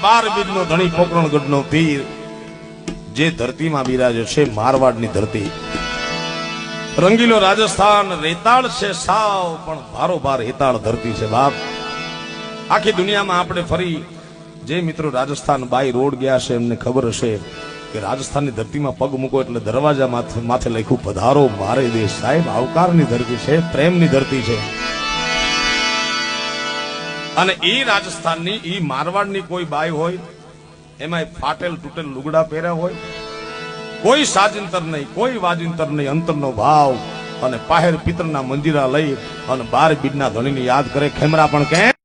12 બીજનો ધણી પોકરણગઢનો પીર જે ધરતીમાં બિરાજે છે મારવાડની ધરતી રંગીલો રાજસ્થાન રેતાળ છે સાવ પણ ભારોભાર હેતાળ ધરતી છે બાપ આખી દુનિયામાં આપણે ફરી જે મિત્રો રાજસ્થાન બાય રોડ ગયા છે એમને ખબર હશે કે રાજસ્થાનની ધરતીમાં પગ મૂકો એટલે દરવાજા માથે લખ્યું પધારો મારે દેશ સાહેબ આવકારની ધરતી છે પ્રેમની ધરતી છે અને એ રાજસ્થાનની ઈ મારવાડની કોઈ બાઈ હોય એમાં ફાટેલ તૂટેલ લુગડા પહેર્યા હોય કોઈ સાજિંતર નહીં કોઈ વાજિંતર નહીં અંતરનો ભાવ અને પાહેર પિત્રના મંજીરા લઈ અને 12 બીજના ધણીને યાદ કરે ખેમરા પણ કે